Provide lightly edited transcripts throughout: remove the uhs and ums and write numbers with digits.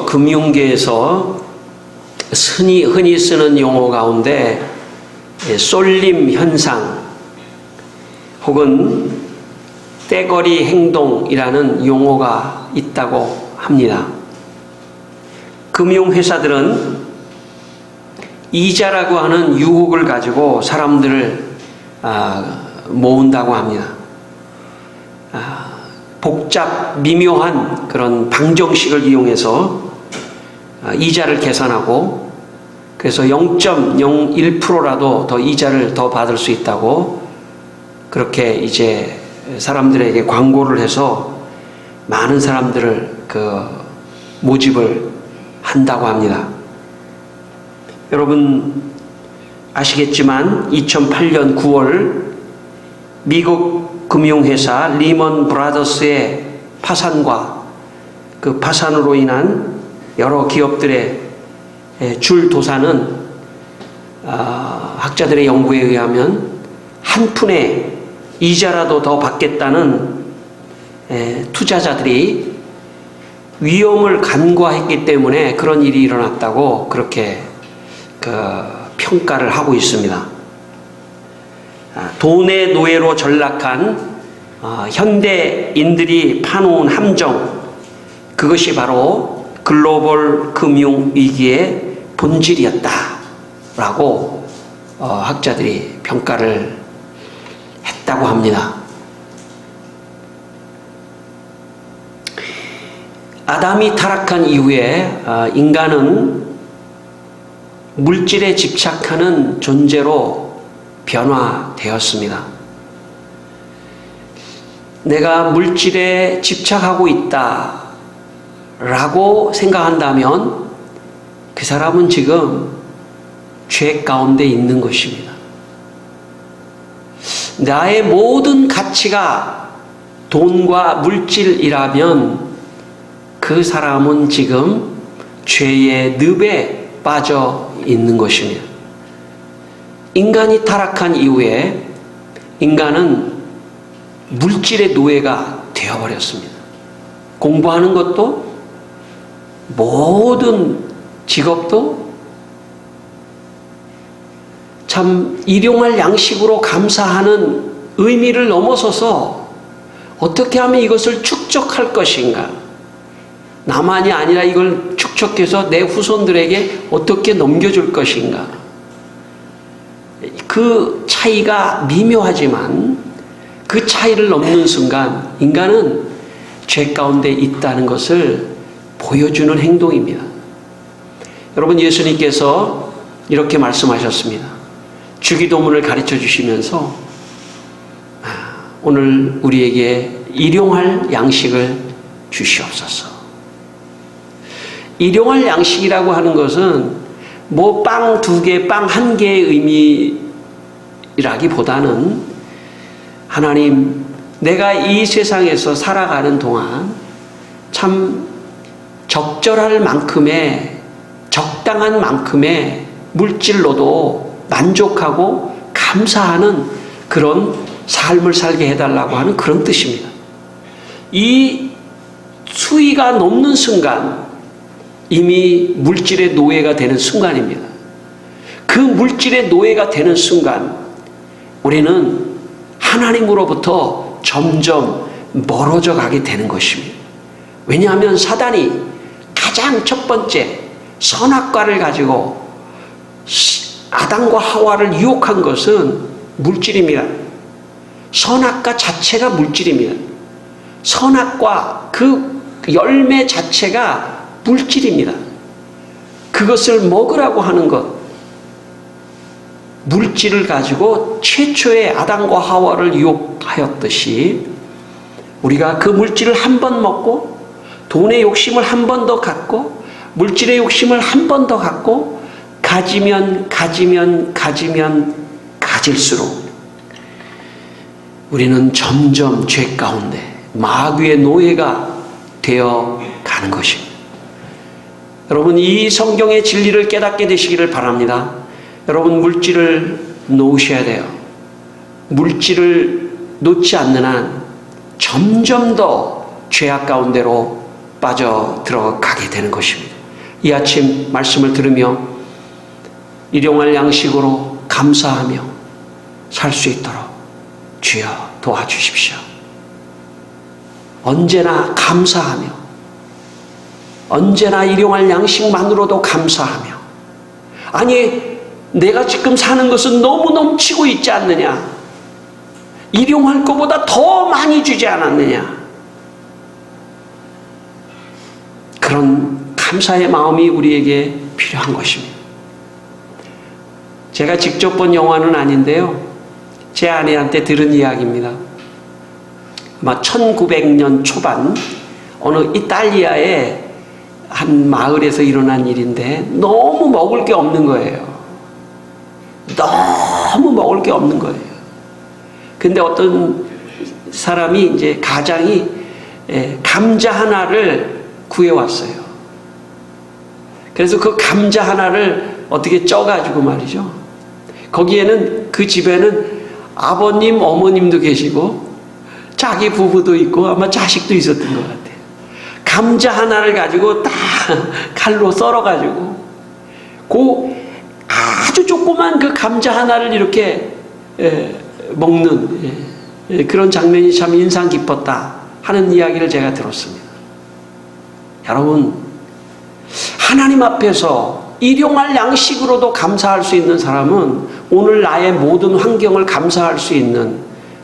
금융계에서 흔히 쓰는 용어 가운데 쏠림 현상 혹은 떼거리 행동이라는 용어가 있다고 합니다. 금융회사들은 이자라고 하는 유혹을 가지고 사람들을 모은다고 합니다. 복잡 미묘한 그런 방정식을 이용해서 이자를 계산하고 그래서 0.01%라도 더 이자를 더 받을 수 있다고 그렇게 이제 사람들에게 광고를 해서 많은 사람들을 모집을 한다고 합니다. 여러분 아시겠지만 2008년 9월 미국 금융회사 리먼 브라더스의 파산과 그 파산으로 인한 여러 기업들의 줄도산은 학자들의 연구에 의하면 한 푼의 이자라도 더 받겠다는 투자자들이 위험을 간과했기 때문에 그런 일이 일어났다고 그렇게 평가를 하고 있습니다. 돈의 노예로 전락한 현대인들이 파놓은 함정, 그것이 바로 글로벌 금융위기의 본질이었다라고 학자들이 평가를 했다고 합니다. 아담이 타락한 이후에 인간은 물질에 집착하는 존재로 변화되었습니다. 내가 물질에 집착하고 있다라고 생각한다면 그 사람은 지금 죄 가운데 있는 것입니다. 나의 모든 가치가 돈과 물질이라면 그 사람은 지금 죄의 늪에 빠져 있는 것입니다. 인간이 타락한 이후에 인간은 물질의 노예가 되어버렸습니다. 공부하는 것도 모든 직업도 참 일용할 양식으로 감사하는 의미를 넘어서서 어떻게 하면 이것을 축적할 것인가, 나만이 아니라 이걸 축적해서 내 후손들에게 어떻게 넘겨줄 것인가, 그 차이가 미묘하지만 그 차이를 넘는 순간 인간은 죄 가운데 있다는 것을 보여주는 행동입니다. 여러분, 예수님께서 이렇게 말씀하셨습니다. 주기도문을 가르쳐 주시면서 오늘 우리에게 일용할 양식을 주시옵소서. 일용할 양식이라고 하는 것은 뭐 빵 2개, 빵 1개의 의미라기보다는 하나님, 내가 이 세상에서 살아가는 동안 참 적절할 만큼의, 적당한 만큼의 물질로도 만족하고 감사하는 그런 삶을 살게 해달라고 하는 그런 뜻입니다. 이 수위가 넘는 순간 이미 물질의 노예가 되는 순간입니다. 그 물질의 노예가 되는 순간 우리는 하나님으로부터 점점 멀어져 가게 되는 것입니다. 왜냐하면 사단이 가장 첫 번째 선악과를 가지고 아담과 하와를 유혹한 것은 물질입니다. 선악과 자체가 물질입니다. 선악과 그 열매 자체가 물질입니다. 그것을 먹으라고 하는 것, 물질을 가지고 최초의 아담과 하와를 유혹하였듯이 우리가 그 물질을 한 번 먹고 돈의 욕심을 한 번 더 갖고 물질의 욕심을 한 번 더 갖고 가지면 가질수록 우리는 점점 죄 가운데 마귀의 노예가 되어 가는 것입니다. 여러분, 이 성경의 진리를 깨닫게 되시기를 바랍니다. 여러분, 물질을 놓으셔야 돼요. 물질을 놓지 않는 한 점점 더 죄악 가운데로 빠져 들어가게 되는 것입니다. 이 아침 말씀을 들으며 일용할 양식으로 감사하며 살 수 있도록 주여 도와주십시오. 언제나 감사하며, 언제나 일용할 양식만으로도 감사하며, 아니 내가 지금 사는 것은 너무 넘치고 있지 않느냐, 일용할 것보다 더 많이 주지 않았느냐, 그런 감사의 마음이 우리에게 필요한 것입니다. 제가 직접 본 영화는 아닌데요, 제 아내한테 들은 이야기입니다. 아마 1900년 초반 어느 이탈리아의 한 마을에서 일어난 일인데 너무 먹을 게 없는 거예요. 너무 먹을 게 없는 거예요. 근데 어떤 사람이 이제 가장이 감자 하나를 구해왔어요. 그래서 그 감자 하나를 어떻게 쪄가지고 말이죠. 거기에는 그 집에는 아버님, 어머님도 계시고 자기 부부도 있고 아마 자식도 있었던 것 같아요. 감자 하나를 가지고 딱 칼로 썰어가지고 그 아주 조그만 그 감자 하나를 이렇게 먹는 그런 장면이 참 인상 깊었다 하는 이야기를 제가 들었습니다. 여러분, 하나님 앞에서 일용할 양식으로도 감사할 수 있는 사람은 오늘 나의 모든 환경을 감사할 수 있는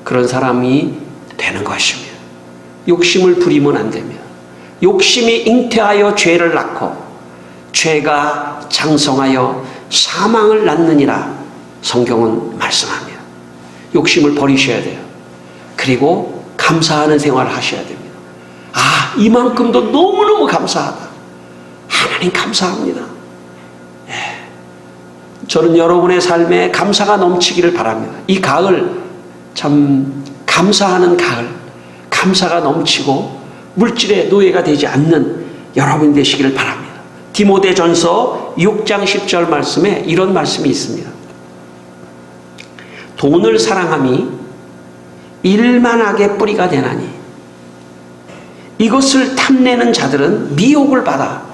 그런 사람이 되는 것입니다. 욕심을 부리면 안 됩니다. 욕심이 잉태하여 죄를 낳고 죄가 장성하여 사망을 낳느니라 성경은 말씀합니다. 욕심을 버리셔야 돼요. 그리고 감사하는 생활을 하셔야 됩니다. 아, 이만큼도 너무너무 감사하다. 하나님 감사합니다. 저는 여러분의 삶에 감사가 넘치기를 바랍니다. 이 가을 참 감사하는 가을, 감사가 넘치고 물질의 노예가 되지 않는 여러분 되시기를 바랍니다. 디모데전서 6장 10절 말씀에 이런 말씀이 있습니다. 돈을 사랑함이 일만하게 뿌리가 되나니 이것을 탐내는 자들은 미혹을 받아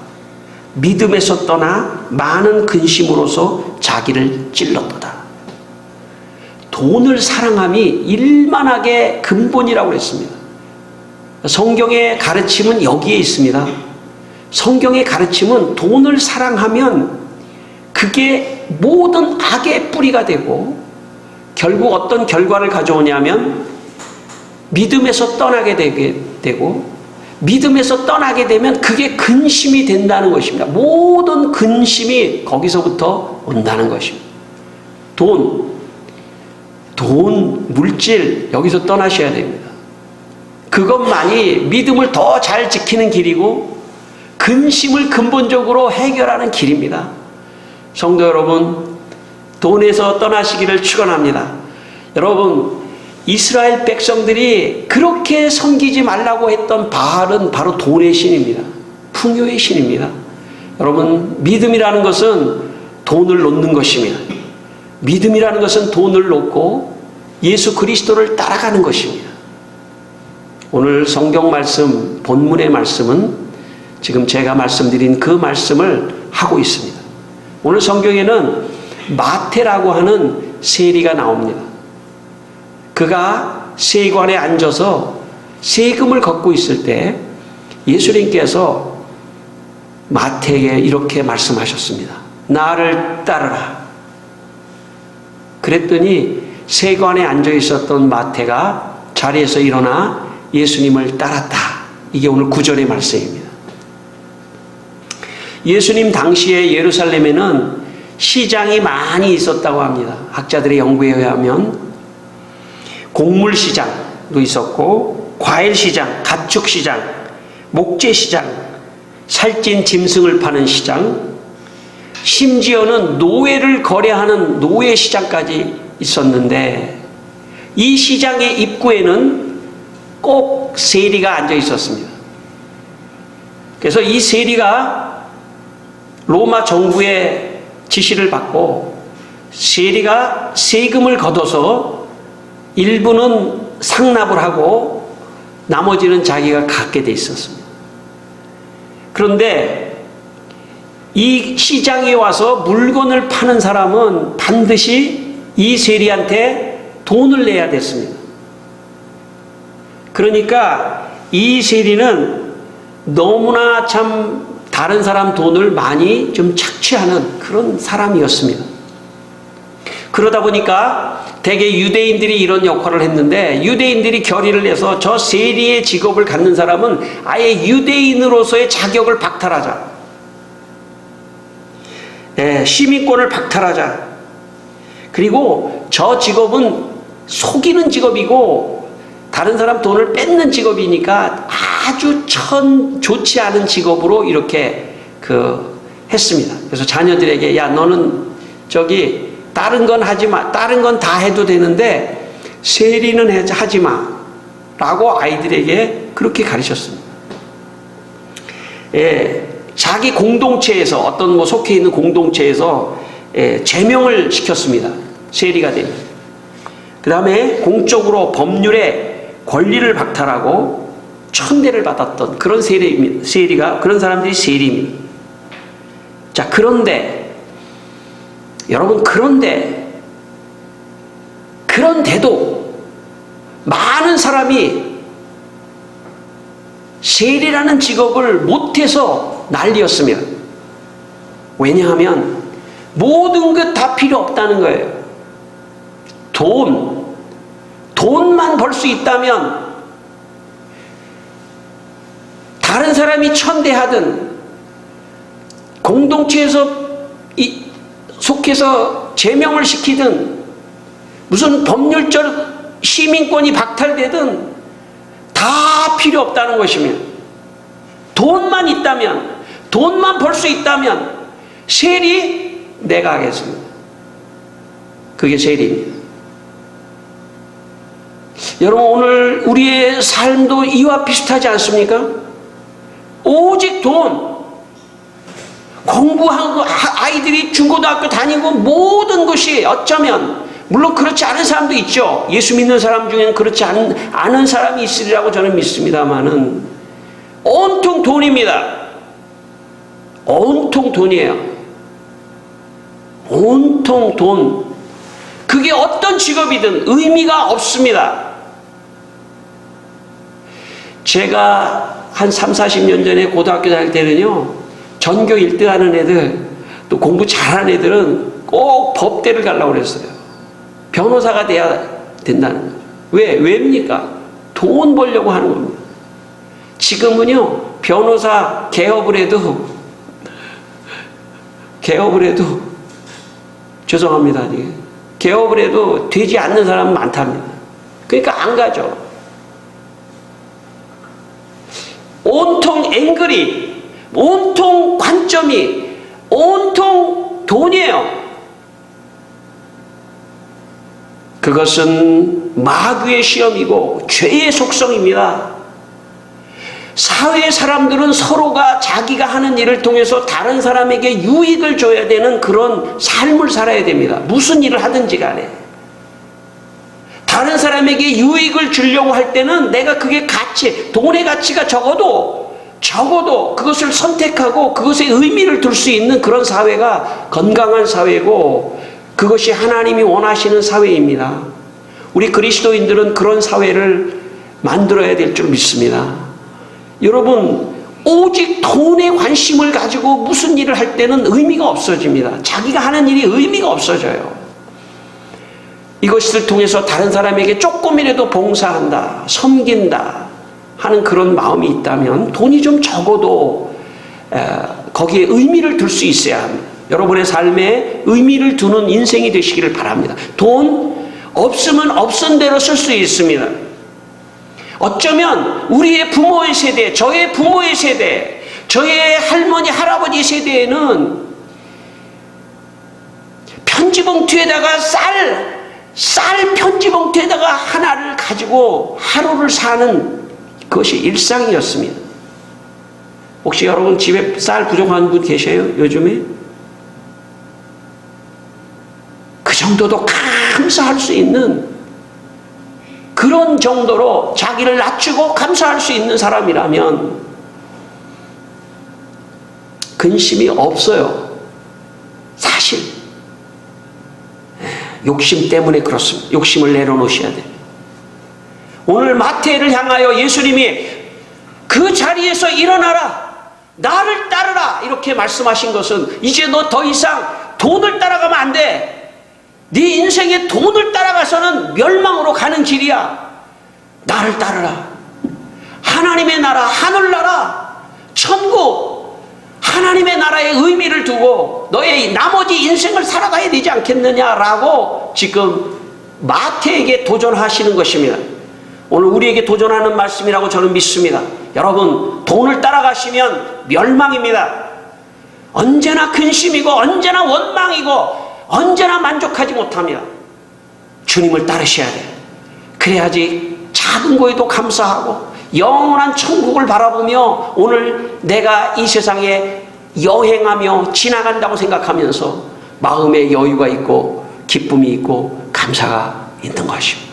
믿음에서 떠나 많은 근심으로서 자기를 찔렀도다. 돈을 사랑함이 일만하게 근본이라고 그랬습니다. 성경의 가르침은 여기에 있습니다. 성경의 가르침은 돈을 사랑하면 그게 모든 악의 뿌리가 되고 결국 어떤 결과를 가져오냐면 믿음에서 떠나게 되고 믿음에서 떠나게 되면 그게 근심이 된다는 것입니다. 모든 근심이 거기서부터 온다는 것입니다. 돈, 물질 여기서 떠나셔야 됩니다. 그것만이 믿음을 더 잘 지키는 길이고 근심을 근본적으로 해결하는 길입니다. 성도 여러분, 돈에서 떠나시기를 축원합니다. 여러분, 이스라엘 백성들이 그렇게 섬기지 말라고 했던 바알은 바로 돈의 신입니다. 풍요의 신입니다. 여러분, 믿음이라는 것은 돈을 놓는 것입니다. 믿음이라는 것은 돈을 놓고 예수 그리스도를 따라가는 것입니다. 오늘 성경 말씀, 본문의 말씀은 지금 제가 말씀드린 그 말씀을 하고 있습니다. 오늘 성경에는 마태라고 하는 세리가 나옵니다. 그가 세관에 앉아서 세금을 걷고 있을 때 예수님께서 마태에게 이렇게 말씀하셨습니다. 나를 따르라. 그랬더니 세관에 앉아 있었던 마태가 자리에서 일어나 예수님을 따랐다. 이게 오늘 9절의 말씀입니다. 예수님 당시에 예루살렘에는 시장이 많이 있었다고 합니다. 학자들의 연구에 의하면 곡물시장도 있었고 과일시장, 가축시장, 목재시장, 살찐 짐승을 파는 시장, 심지어는 노예를 거래하는 노예시장까지 있었는데 이 시장의 입구에는 꼭 세리가 앉아 있었습니다. 그래서 이 세리가 로마 정부의 지시를 받고 세리가 세금을 걷어서 일부는 상납을 하고 나머지는 자기가 갖게 돼 있었습니다. 그런데 이 시장에 와서 물건을 파는 사람은 반드시 이 세리한테 돈을 내야 됐습니다. 그러니까 이 세리는 너무나 참 다른 사람 돈을 많이 좀 착취하는 그런 사람이었습니다. 그러다 보니까 대개 유대인들이 이런 역할을 했는데, 유대인들이 결의를 내서 저 세리의 직업을 갖는 사람은 아예 유대인으로서의 자격을 박탈하자. 시민권을 박탈하자. 그리고 저 직업은 속이는 직업이고 다른 사람 돈을 뺏는 직업이니까 아주 좋지 않은 직업으로 이렇게 했습니다. 그래서 자녀들에게, 야, 너는 저기 다른 건 하지 마. 다른 건 다 해도 되는데 세리는 하지 마. 라고 아이들에게 그렇게 가르쳤습니다. 자기 공동체에서, 어떤 속해 있는 공동체에서 제명을 시켰습니다. 세리가 되면. 그 다음에 공적으로 법률의 권리를 박탈하고 천대를 받았던 그런 세리가, 그런 사람들이 세리입니다. 자, 여러분, 그런데도 많은 사람이 세리라는 직업을 못해서 난리였습니다. 왜냐하면 모든 것 다 필요 없다는 거예요. 돈만 벌 수 있다면 다른 사람이 천대하든 공동체에서 속해서 제명을 시키든 무슨 법률적 시민권이 박탈되든 다 필요 없다는 것이며, 돈만 있다면, 돈만 벌 수 있다면 세리 내가 하겠습니다. 그게 세리입니다. 여러분, 오늘 우리의 삶도 이와 비슷하지 않습니까? 오직 돈, 공부한 거, 아이들이 중고등학교 다니고 모든 것이 어쩌면, 물론 그렇지 않은 사람도 있죠. 예수 믿는 사람 중에는 그렇지 않은 사람이 있으리라고 저는 믿습니다만은 온통 돈입니다. 온통 돈이에요. 온통 돈. 그게 어떤 직업이든 의미가 없습니다. 제가 한 30-40년 전에 고등학교 다닐 때는요, 전교 1등 하는 애들, 또 공부 잘하는 애들은 꼭 법대를 가려고 그랬어요. 변호사가 돼야 된다는 거죠. 왜입니까? 돈 벌려고 하는 겁니다. 지금은요, 변호사 개업을 해도 죄송합니다. 개업을 해도 되지 않는 사람은 많답니다. 그러니까 안 가죠. 온통 앵글이, 온통 관점이, 온통 돈이에요. 그것은 마귀의 시험이고 죄의 속성입니다. 사회 사람들은 서로가 자기가 하는 일을 통해서 다른 사람에게 유익을 줘야 되는 그런 삶을 살아야 됩니다. 무슨 일을 하든지 간에. 다른 사람에게 유익을 주려고 할 때는 내가 그게 돈의 가치가 적어도 그것을 선택하고 그것에 의미를 둘 수 있는 그런 사회가 건강한 사회고, 그것이 하나님이 원하시는 사회입니다. 우리 그리스도인들은 그런 사회를 만들어야 될 줄 믿습니다. 여러분, 오직 돈에 관심을 가지고 무슨 일을 할 때는 의미가 없어집니다. 자기가 하는 일이 의미가 없어져요. 이것을 통해서 다른 사람에게 조금이라도 봉사한다, 섬긴다 하는 그런 마음이 있다면 돈이 좀 적어도 거기에 의미를 둘 수 있어야 합니다. 여러분의 삶에 의미를 두는 인생이 되시기를 바랍니다. 돈 없으면 없은 대로 쓸 수 있습니다. 어쩌면 우리의 부모의 세대, 저의 부모의 세대, 저의 할머니, 할아버지 세대에는 편지봉투에다가 쌀 편지봉투에다가 하나를 가지고 하루를 사는 그것이 일상이었습니다. 혹시 여러분 집에 쌀 부족한 분 계셔요? 요즘에? 그 정도도 감사할 수 있는, 그런 정도로 자기를 낮추고 감사할 수 있는 사람이라면 근심이 없어요. 사실. 욕심 때문에 그렇습니다. 욕심을 내려놓으셔야 돼요. 오늘 마태를 향하여 예수님이 그 자리에서 일어나라, 나를 따르라 이렇게 말씀하신 것은 이제 너 더 이상 돈을 따라가면 안 돼. 네 인생에 돈을 따라가서는 멸망으로 가는 길이야. 나를 따르라. 하나님의 나라, 하늘나라, 천국, 하나님의 나라의 의미를 두고 너의 나머지 인생을 살아가야 되지 않겠느냐라고 지금 마태에게 도전하시는 것입니다. 오늘 우리에게 도전하는 말씀이라고 저는 믿습니다. 여러분, 돈을 따라가시면 멸망입니다. 언제나 근심이고 언제나 원망이고 언제나 만족하지 못합니다. 주님을 따르셔야 돼요. 그래야지 작은 거에도 감사하고 영원한 천국을 바라보며 오늘 내가 이 세상에 여행하며 지나간다고 생각하면서 마음에 여유가 있고 기쁨이 있고 감사가 있는 것입니다.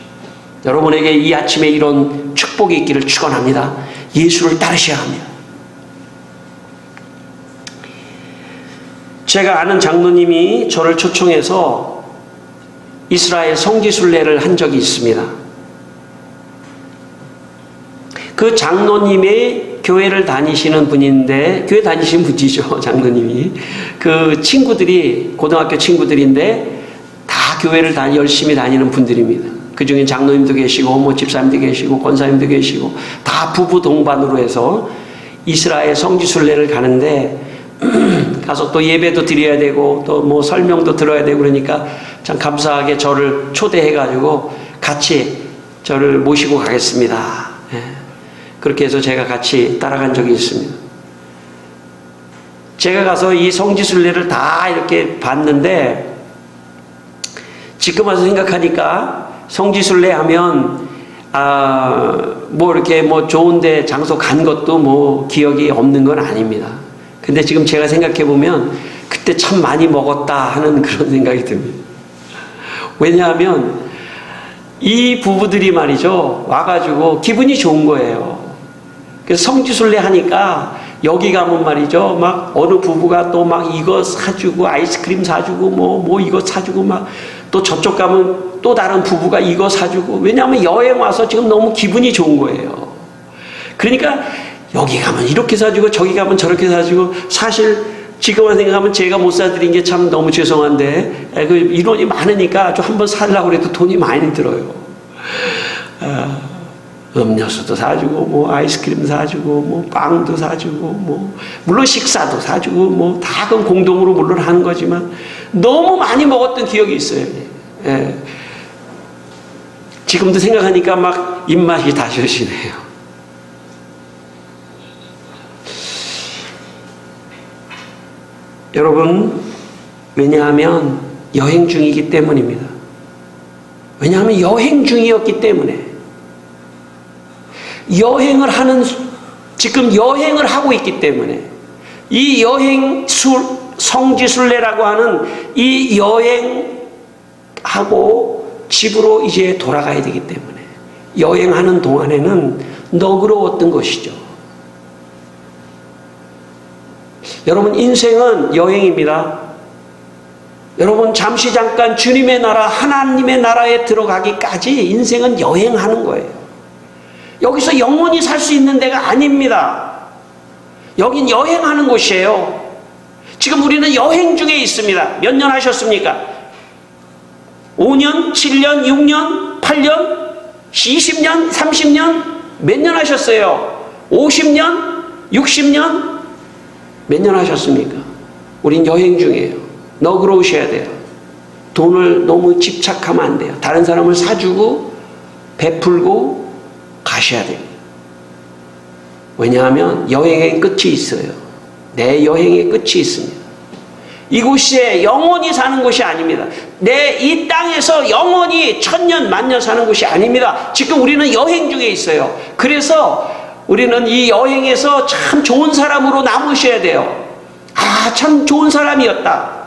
여러분에게 이 아침에 이런 축복이 있기를 축원합니다. 예수를 따르셔야 합니다. 제가 아는 장로님이 저를 초청해서 이스라엘 성지순례를 한 적이 있습니다. 그 장로님의 교회를 다니시는 분인데, 교회 다니시는 분이죠, 장로님이. 그 친구들이, 고등학교 친구들인데, 다 교회를 열심히 다니는 분들입니다. 그 중에 장로님도 계시고, 뭐 집사님도 계시고, 권사님도 계시고, 다 부부 동반으로 해서 이스라엘 성지순례를 가는데, 가서 또 예배도 드려야 되고, 또 뭐 설명도 들어야 되고, 그러니까 참 감사하게 저를 초대해가지고 같이 저를 모시고 가겠습니다. 그렇게 해서 제가 같이 따라간 적이 있습니다. 제가 가서 이 성지순례를 다 이렇게 봤는데, 지금 와서 생각하니까 성지순례 하면 뭐 이렇게 뭐 좋은데 장소 간 것도 뭐 기억이 없는 건 아닙니다. 근데 지금 제가 생각해 보면 그때 참 많이 먹었다 하는 그런 생각이 듭니다. 왜냐하면 이 부부들이 말이죠, 와가지고 기분이 좋은 거예요. 그래서 성지순례 하니까 여기 가면 말이죠, 막 어느 부부가 또 막 이거 사주고 아이스크림 사주고 뭐 이거 사주고 막 또 저쪽 가면 또 다른 부부가 이거 사주고, 왜냐하면 여행 와서 지금 너무 기분이 좋은 거예요. 그러니까 여기 가면 이렇게 사주고 저기 가면 저렇게 사주고, 사실 지금만 생각하면 제가 못 사드린 게 참 너무 죄송한데, 그 인원이 많으니까 좀 한번 살려고 해도 돈이 많이 들어요. 음료수도 사주고, 뭐 아이스크림 사주고, 뭐 빵도 사주고, 뭐 물론 식사도 사주고, 뭐 다 그건 공동으로 물론 하는 거지만 너무 많이 먹었던 기억이 있어요. 예. 지금도 생각하니까 막 입맛이 다셔지네요. 여러분, 왜냐하면 여행 중이기 때문입니다. 왜냐하면 여행 중이었기 때문에. 여행을 하는, 지금 여행을 하고 있기 때문에, 이 성지순례라고 하는 이 여행하고 집으로 이제 돌아가야 되기 때문에 여행하는 동안에는 너그러웠던 것이죠. 여러분, 인생은 여행입니다. 여러분, 잠시 잠깐 주님의 나라, 하나님의 나라에 들어가기까지 인생은 여행하는 거예요. 여기서 영원히 살 수 있는 데가 아닙니다. 여긴 여행하는 곳이에요. 지금 우리는 여행 중에 있습니다. 몇 년 하셨습니까? 5년, 7년, 6년, 8년, 20년, 30년? 몇 년 하셨어요? 50년? 60년? 몇 년 하셨습니까? 우린 여행 중이에요. 너그러우셔야 돼요. 돈을 너무 집착하면 안 돼요. 다른 사람을 사주고 베풀고 가셔야 돼요. 왜냐하면 여행의 끝이 있어요. 내 여행의 끝이 있습니다. 이곳에 영원히 사는 곳이 아닙니다. 내 이 땅에서 영원히 천년 만년 사는 곳이 아닙니다. 지금 우리는 여행 중에 있어요. 그래서 우리는 이 여행에서 참 좋은 사람으로 남으셔야 돼요. 참 좋은 사람이었다.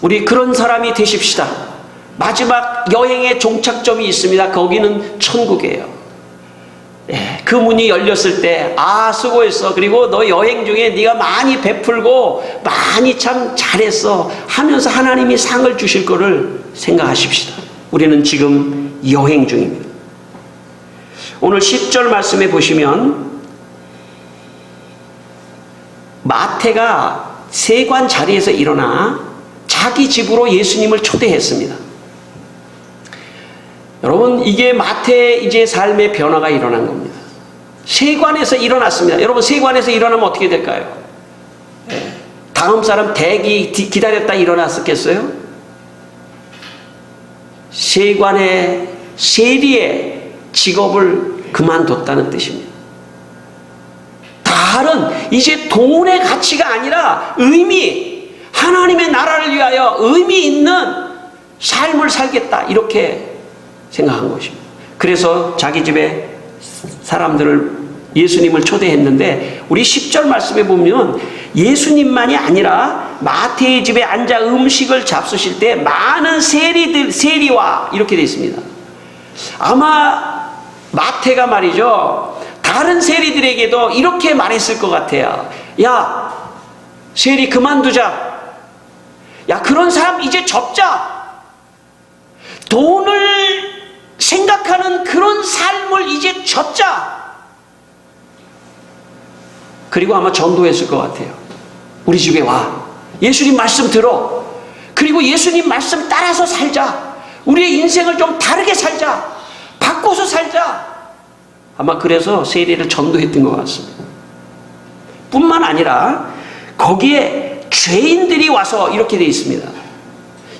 우리 그런 사람이 되십시다. 마지막 여행의 종착점이 있습니다. 거기는 천국이에요. 그 문이 열렸을 때, 아, 수고했어. 그리고 너 여행 중에 네가 많이 베풀고 많이 참 잘했어 하면서 하나님이 상을 주실 거를 생각하십시다. 우리는 지금 여행 중입니다. 오늘 10절 말씀에 보시면 마태가 세관 자리에서 일어나 자기 집으로 예수님을 초대했습니다. 여러분, 이게 마태의 이제 삶의 변화가 일어난 겁니다. 세관에서 일어났습니다. 여러분, 세관에서 일어나면 어떻게 될까요? 다음 사람 대기 기다렸다 일어났었겠어요? 세관의 세리의 직업을 그만뒀다는 뜻입니다. 다른 이제 돈의 가치가 아니라 의미, 하나님의 나라를 위하여 의미 있는 삶을 살겠다, 이렇게 생각한 것입니다. 그래서 자기 집에 사람들을, 예수님을 초대했는데, 우리 10절 말씀에 보면 예수님만이 아니라 마태의 집에 앉아 음식을 잡수실 때 많은 세리와 이렇게 되어 있습니다. 아마 마태가 말이죠, 다른 세리들에게도 이렇게 말했을 것 같아요. 야, 세리 그만두자. 야, 그런 사람 이제 접자. 돈을 생각하는 그런 삶을 이제 접자. 그리고 아마 전도했을 것 같아요. 우리 집에 와. 예수님 말씀 들어. 그리고 예수님 말씀 따라서 살자. 우리의 인생을 좀 다르게 살자. 바꿔서 살자. 아마 그래서 세리를 전도했던 것 같습니다. 뿐만 아니라 거기에 죄인들이 와서 이렇게 되어 있습니다.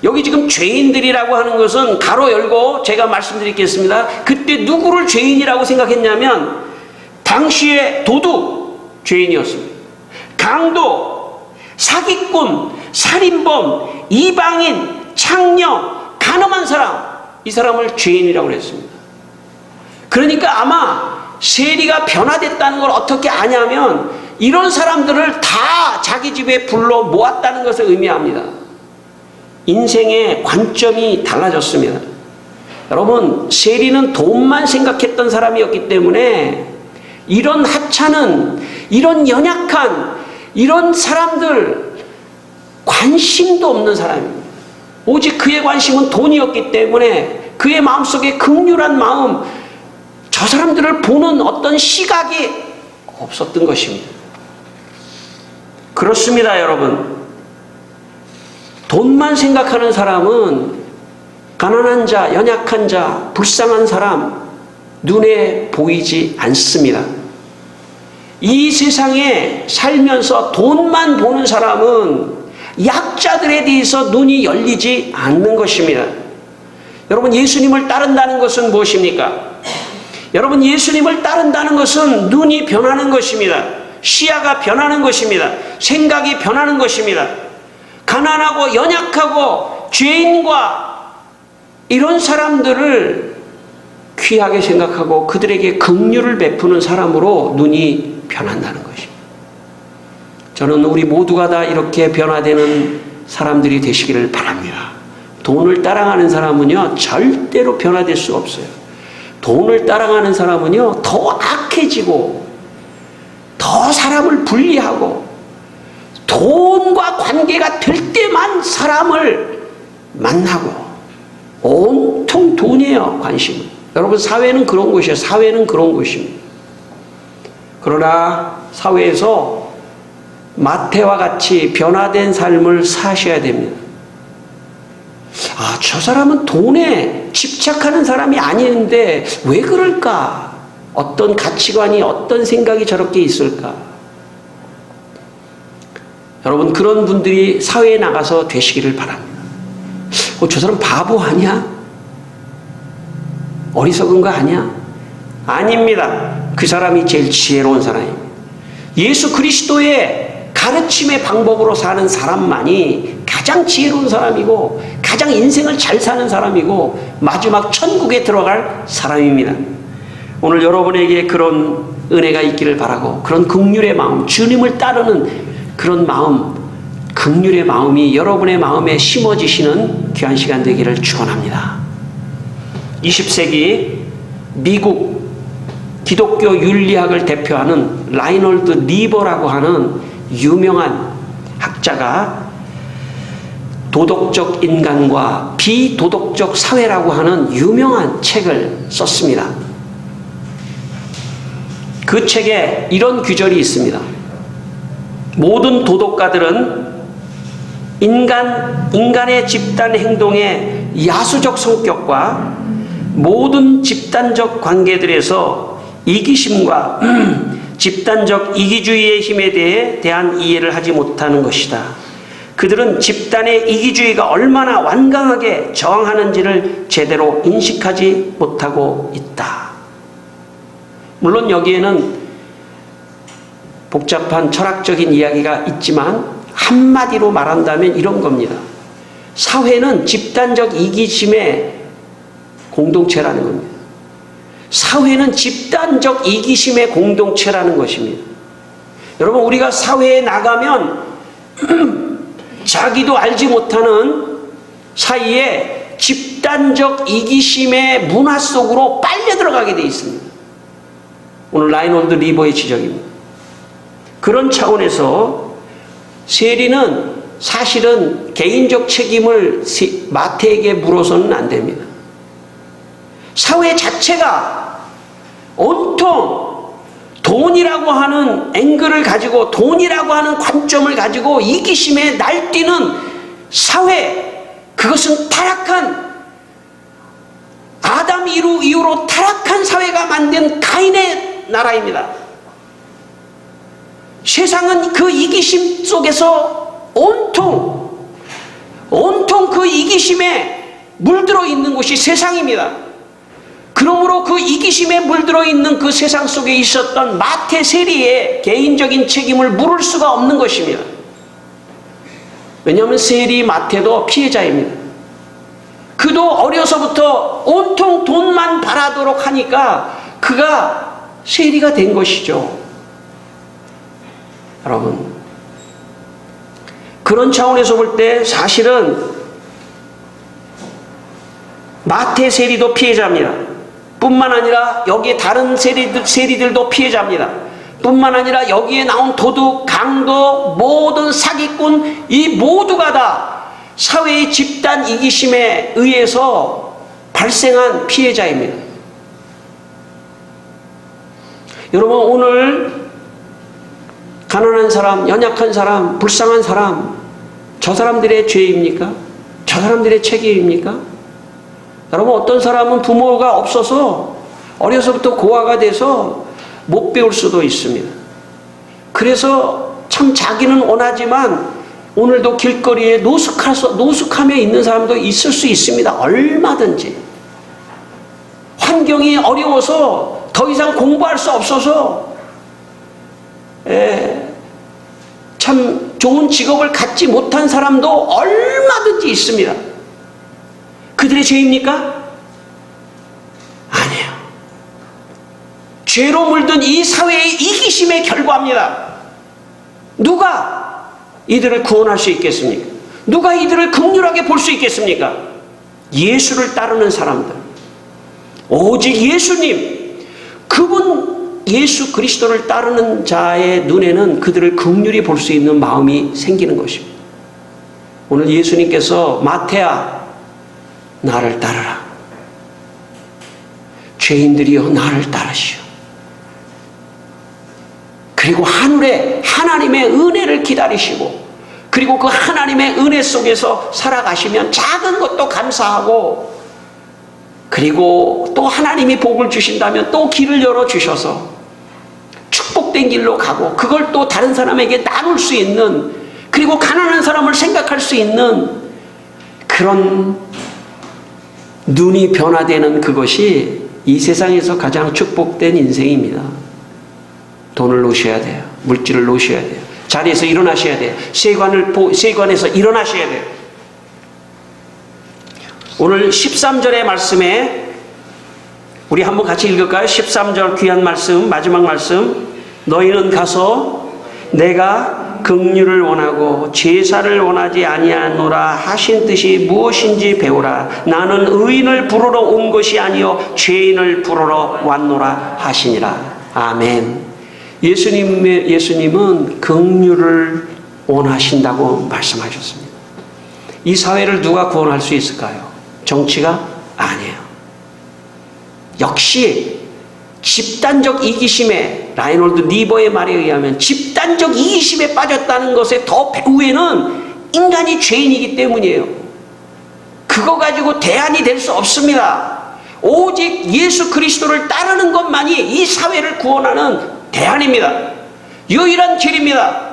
여기 지금 죄인들이라고 하는 것은 가로 열고 제가 말씀드리겠습니다. 그때 누구를 죄인이라고 생각했냐면 당시의 도둑 죄인이었습니다. 강도, 사기꾼, 살인범, 이방인, 창녀, 가늠한 사람, 이 사람을 죄인이라고 했습니다. 그러니까 아마 세리가 변화됐다는 걸 어떻게 아냐면 이런 사람들을 다 자기 집에 불러 모았다는 것을 의미합니다. 인생의 관점이 달라졌습니다. 여러분, 세리는 돈만 생각했던 사람이었기 때문에 이런 하찮은, 이런 연약한, 이런 사람들 관심도 없는 사람입니다. 오직 그의 관심은 돈이었기 때문에 그의 마음속에 긍휼한 마음, 저 사람들을 보는 어떤 시각이 없었던 것입니다. 그렇습니다, 여러분. 돈만 생각하는 사람은 가난한 자, 연약한 자, 불쌍한 사람 눈에 보이지 않습니다. 이 세상에 살면서 돈만 보는 사람은 약자들에 대해서 눈이 열리지 않는 것입니다. 여러분, 예수님을 따른다는 것은 무엇입니까? 여러분, 예수님을 따른다는 것은 눈이 변하는 것입니다. 시야가 변하는 것입니다. 생각이 변하는 것입니다. 가난하고 연약하고 죄인과 이런 사람들을 귀하게 생각하고 그들에게 긍휼을 베푸는 사람으로 눈이 변한다는 것입니다. 저는 우리 모두가 다 이렇게 변화되는 사람들이 되시기를 바랍니다. 돈을 따라가는 사람은요, 절대로 변화될 수 없어요. 돈을 따라가는 사람은요, 더 악해지고 더 사람을 분리하고 돈과 관계가 될 때만 사람을 만나고 온통 돈이에요, 관심은. 여러분, 사회는 그런 곳이에요. 사회는 그런 곳입니다. 그러나 사회에서 마태와 같이 변화된 삶을 사셔야 됩니다. 아, 저 사람은 돈에 집착하는 사람이 아닌데 왜 그럴까? 어떤 가치관이, 어떤 생각이 저렇게 있을까? 여러분, 그런 분들이 사회에 나가서 되시기를 바랍니다. 저 사람 바보 아니야? 어리석은 거 아니야? 아닙니다. 그 사람이 제일 지혜로운 사람입니다. 예수 그리스도의 가르침의 방법으로 사는 사람만이 가장 지혜로운 사람이고 가장 인생을 잘 사는 사람이고 마지막 천국에 들어갈 사람입니다. 오늘 여러분에게 그런 은혜가 있기를 바라고, 그런 긍휼의 마음, 주님을 따르는 그런 마음, 긍휼의 마음이 여러분의 마음에 심어지시는 귀한 시간 되기를 축원합니다. 20세기 미국 기독교 윤리학을 대표하는 라이놀드 리버라고 하는 유명한 학자가 도덕적 인간과 비도덕적 사회라고 하는 유명한 책을 썼습니다. 그 책에 이런 규절이 있습니다. 모든 도덕가들은 인간의 집단 행동의 야수적 성격과 모든 집단적 관계들에서 이기심과 집단적 이기주의의 힘에 대한 이해를 하지 못하는 것이다. 그들은 집단의 이기주의가 얼마나 완강하게 저항하는지를 제대로 인식하지 못하고 있다. 물론 여기에는 복잡한 철학적인 이야기가 있지만 한마디로 말한다면 이런 겁니다. 사회는 집단적 이기심의 공동체라는 겁니다. 사회는 집단적 이기심의 공동체라는 것입니다. 여러분, 우리가 사회에 나가면 자기도 알지 못하는 사이에 집단적 이기심의 문화 속으로 빨려 들어가게 되어 있습니다. 오늘 라이놀드 리버의 지적입니다. 그런 차원에서 세리는 사실은 개인적 책임을 마태에게 물어서는 안 됩니다. 사회 자체가 온통 돈이라고 하는 앵글을 가지고, 돈이라고 하는 관점을 가지고 이기심에 날뛰는 사회, 그것은 타락한, 아담 이후로 타락한 사회가 만든 가인의 나라입니다. 세상은 그 이기심 속에서 온통 그 이기심에 물들어 있는 곳이 세상입니다. 그러므로 그 이기심에 물들어 있는 그 세상 속에 있었던 마태 세리의 개인적인 책임을 물을 수가 없는 것입니다. 왜냐하면 세리 마태도 피해자입니다. 그도 어려서부터 온통 돈만 바라도록 하니까 그가 세리가 된 것이죠. 여러분, 그런 차원에서 볼 때 사실은 마태 세리도 피해자입니다. 뿐만 아니라 여기에 다른 세리들도 피해자입니다. 뿐만 아니라 여기에 나온 도둑, 강도, 모든 사기꾼, 이 모두가 다 사회의 집단 이기심에 의해서 발생한 피해자입니다. 여러분, 오늘 가난한 사람, 연약한 사람, 불쌍한 사람, 저 사람들의 죄입니까? 저 사람들의 책임입니까? 여러분, 어떤 사람은 부모가 없어서 어려서부터 고아가 돼서 못 배울 수도 있습니다. 그래서 참 자기는 원하지만 오늘도 길거리에 노숙하며 있는 사람도 있을 수 있습니다. 얼마든지. 환경이 어려워서 더 이상 공부할 수 없어서 참 좋은 직업을 갖지 못한 사람도 얼마든지 있습니다. 그들의 죄입니까? 아니에요. 죄로 물든 이 사회의 이기심의 결과입니다. 누가 이들을 구원할 수 있겠습니까? 누가 이들을 긍휼하게 볼 수 있겠습니까? 예수를 따르는 사람들. 오직 예수님, 그분 예수 그리스도를 따르는 자의 눈에는 그들을 긍휼히 볼 수 있는 마음이 생기는 것입니다. 오늘 예수님께서 마태야, 나를 따르라. 죄인들이여, 나를 따르시오. 그리고 하늘에 하나님의 은혜를 기다리시고, 그리고 그 하나님의 은혜 속에서 살아가시면 작은 것도 감사하고, 그리고 또 하나님이 복을 주신다면 또 길을 열어주셔서 축복된 길로 가고, 그걸 또 다른 사람에게 나눌 수 있는, 그리고 가난한 사람을 생각할 수 있는 그런 눈이 변화되는 그것이 이 세상에서 가장 축복된 인생입니다. 돈을 놓으셔야 돼요. 물질을 놓으셔야 돼요. 자리에서 일어나셔야 돼요. 세관에서 일어나셔야 돼요. 오늘 13절의 말씀에 우리 한번 같이 읽을까요? 13절 귀한 말씀, 마지막 말씀. 너희는 가서 내가 긍휼을 원하고 제사를 원하지 아니하노라 하신 뜻이 무엇인지 배우라. 나는 의인을 부르러 온 것이 아니요 죄인을 부르러 왔노라 하시니라. 아멘. 예수님은 긍휼을 원하신다고 말씀하셨습니다. 이 사회를 누가 구원할 수 있을까요? 정치가 아니에요. 역시 집단적 이기심에, 라이놀드 니버의 말에 의하면 집단적 이기심에 빠졌다는 것에 더 배후에는 인간이 죄인이기 때문이에요. 그거 가지고 대안이 될 수 없습니다. 오직 예수 그리스도를 따르는 것만이 이 사회를 구원하는 대안입니다. 유일한 길입니다.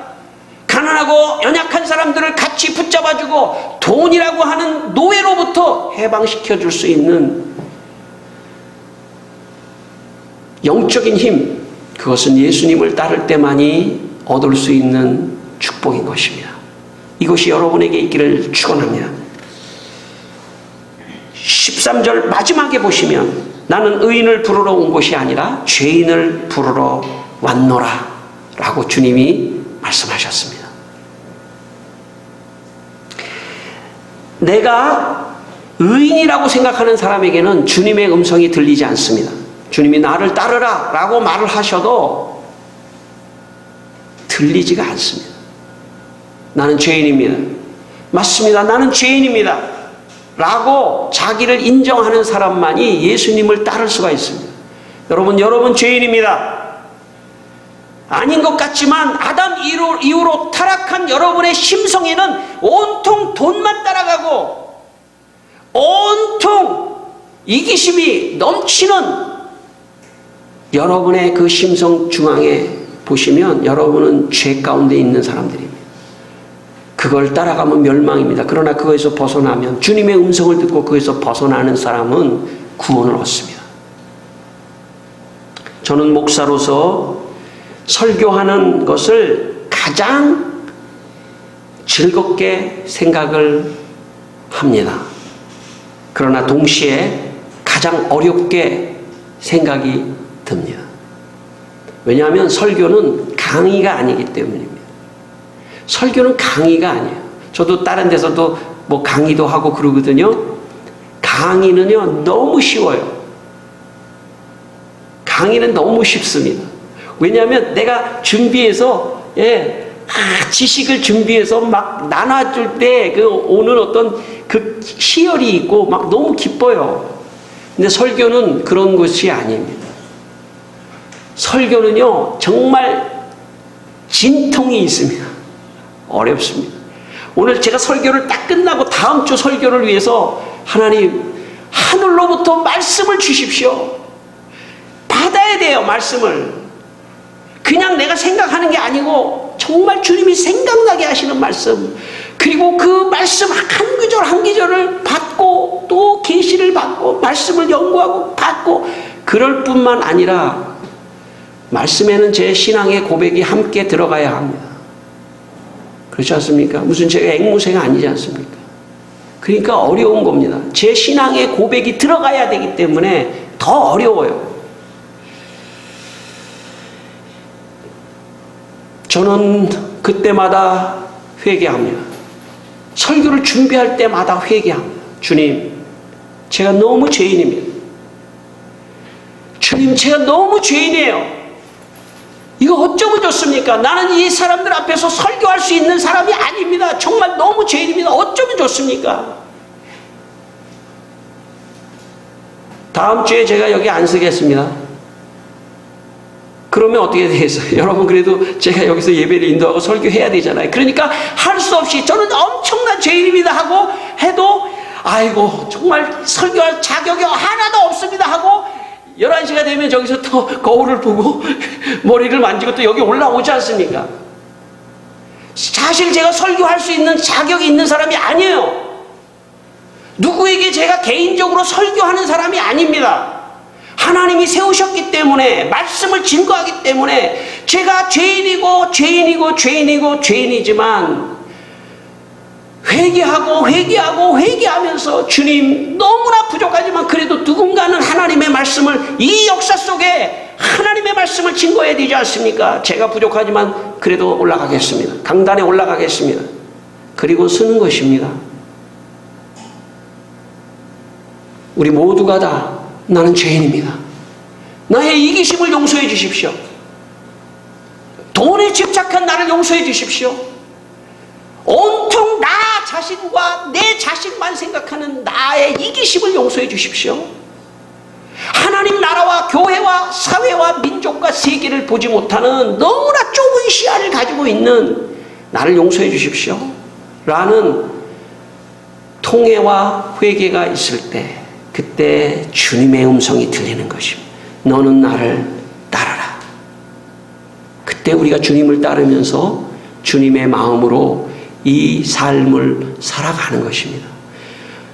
가난하고 연약한 사람들을 같이 붙잡아주고 돈이라고 하는 노예로부터 해방시켜 줄 수 있는 영적인 힘, 그것은 예수님을 따를 때만이 얻을 수 있는 축복인 것입니다. 이것이 여러분에게 있기를 축원합니다. 13절 마지막에 보시면 나는 의인을 부르러 온 것이 아니라 죄인을 부르러 왔노라 라고 주님이 말씀하셨습니다. 내가 의인이라고 생각하는 사람에게는 주님의 음성이 들리지 않습니다. 주님이 나를 따르라 라고 말을 하셔도 들리지가 않습니다. 나는 죄인입니다. 맞습니다. 나는 죄인입니다. 라고 자기를 인정하는 사람만이 예수님을 따를 수가 있습니다. 여러분 죄인입니다. 아닌 것 같지만 아담 이후로 타락한 여러분의 심성에는 온통 돈만 따라가고 온통 이기심이 넘치는 여러분의 그 심성 중앙에 보시면 여러분은 죄 가운데 있는 사람들입니다. 그걸 따라가면 멸망입니다. 그러나 그것에서 벗어나면, 주님의 음성을 듣고 그것에서 벗어나는 사람은 구원을 얻습니다. 저는 목사로서 설교하는 것을 가장 즐겁게 생각을 합니다. 그러나 동시에 가장 어렵게 생각이 듭니다. 왜냐하면 설교는 강의가 아니기 때문입니다. 설교는 강의가 아니에요. 저도 다른 데서도 뭐 강의도 하고 그러거든요. 강의는요 너무 쉬워요. 강의는 너무 쉽습니다. 왜냐하면 내가 준비해서 지식을 준비해서 막 나눠줄 때 그 오는 어떤 그 희열이 있고 막 너무 기뻐요. 근데 설교는 그런 것이 아닙니다. 설교는요 정말 진통이 있습니다. 어렵습니다. 오늘 제가 설교를 딱 끝나고 다음 주 설교를 위해서 하나님 하늘로부터 말씀을 주십시오. 받아야 돼요. 말씀을. 그냥 내가 생각하는 게 아니고 정말 주님이 생각나게 하시는 말씀, 그리고 그 말씀 한 구절 한 구절을 받고 또 계시를 받고 말씀을 연구하고 받고, 그럴 뿐만 아니라 말씀에는 제 신앙의 고백이 함께 들어가야 합니다. 그렇지 않습니까? 무슨 제가 앵무새가 아니지 않습니까? 그러니까 어려운 겁니다. 제 신앙의 고백이 들어가야 되기 때문에 더 어려워요. 저는 그때마다 회개합니다. 설교를 준비할 때마다 회개합니다. 주님, 제가 너무 죄인입니다. 주님, 제가 너무 죄인이에요. 이거 어쩌면 좋습니까? 나는 이 사람들 앞에서 설교할 수 있는 사람이 아닙니다. 정말 너무 죄인입니다. 어쩌면 좋습니까? 다음 주에 제가 여기 안 서겠습니다. 그러면 어떻게 되겠어요? 여러분, 그래도 제가 여기서 예배를 인도하고 설교해야 되잖아요. 그러니까 할 수 없이 저는 엄청난 죄인입니다 하고 해도 아이고 정말 설교할 자격이 하나도 없습니다 하고 11시가 되면 저기서 또 거울을 보고 머리를 만지고 또 여기 올라오지 않습니까? 사실 제가 설교할 수 있는 자격이 있는 사람이 아니에요. 누구에게 제가 개인적으로 설교하는 사람이 아닙니다. 하나님이 세우셨기 때문에, 말씀을 증거하기 때문에 제가 죄인이지만 회개하면서 주님 너무나 부족하지만 그래도 누군가는 하나님의 말씀을, 이 역사 속에 하나님의 말씀을 증거해야 되지 않습니까? 제가 부족하지만 그래도 올라가겠습니다. 강단에 올라가겠습니다. 그리고 쓰는 것입니다. 우리 모두가 다 나는 죄인입니다. 나의 이기심을 용서해 주십시오. 돈에 집착한 나를 용서해 주십시오. 온통 나 자신과 내 자신만 생각하는 나의 이기심을 용서해 주십시오. 하나님 나라와 교회와 사회와 민족과 세계를 보지 못하는 너무나 좁은 시야를 가지고 있는 나를 용서해 주십시오. 라는 통회와 회개가 있을 때 그때 주님의 음성이 들리는 것입니다. 너는 나를 따르라. 그때 우리가 주님을 따르면서 주님의 마음으로 이 삶을 살아가는 것입니다.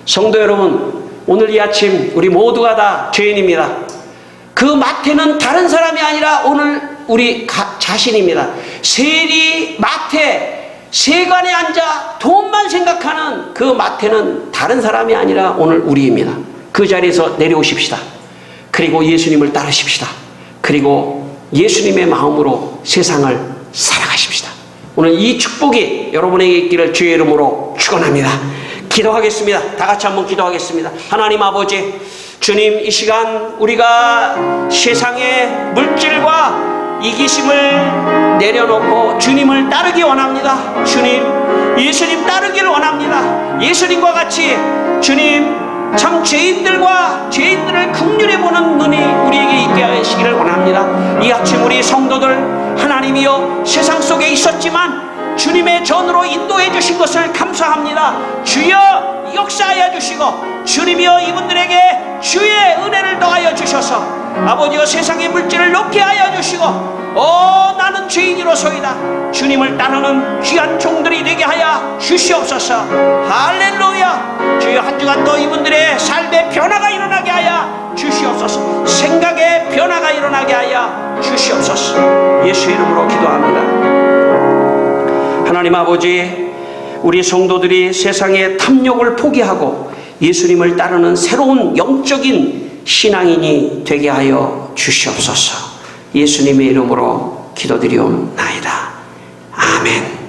성도 여러분, 오늘 이 아침 우리 모두가 다 죄인입니다. 그 마태는 다른 사람이 아니라 오늘 우리 자신입니다. 세리 마태, 세관에 앉아 돈만 생각하는 그 마태는 다른 사람이 아니라 오늘 우리입니다. 그 자리에서 내려오십시다. 그리고 예수님을 따르십시다. 그리고 예수님의 마음으로 세상을 살아가십시다. 오늘 이 축복이 여러분에게 있기를 주의 이름으로 축원합니다. 기도하겠습니다. 다 같이 한번 기도하겠습니다. 하나님 아버지, 주님, 이 시간 우리가 세상의 물질과 이기심을 내려놓고 주님을 따르기 원합니다. 주님, 예수님 따르기를 원합니다. 예수님과 같이 주님, 참 죄인들을 긍휼히 보는 눈이 우리에게 있게 하시기를 원합니다. 이 아침 우리 성도들, 하나님이여, 세상 속에 있었지만 주님의 전으로 인도해 주신 것을 감사합니다. 주여 역사하여 주시고, 주님이여 이분들에게 주의 은혜를 더하여 주셔서 아버지여 세상의 물질을 높게 하여 주시고, 나는 죄인이로소이다 주님을 따르는 귀한 종들이 되게 하여 주시옵소서. 할렐루야. 주여 한 주간도 이분들의 삶의 변화가 일어나게 하여 주시옵소서. 생각의 변화가 일어나게 하여 주시옵소서. 예수 이름으로 기도합니다. 하나님 아버지, 우리 성도들이 세상의 탐욕을 포기하고 예수님을 따르는 새로운 영적인 신앙인이 되게 하여 주시옵소서. 예수님의 이름으로 기도드리옵나이다. 아멘.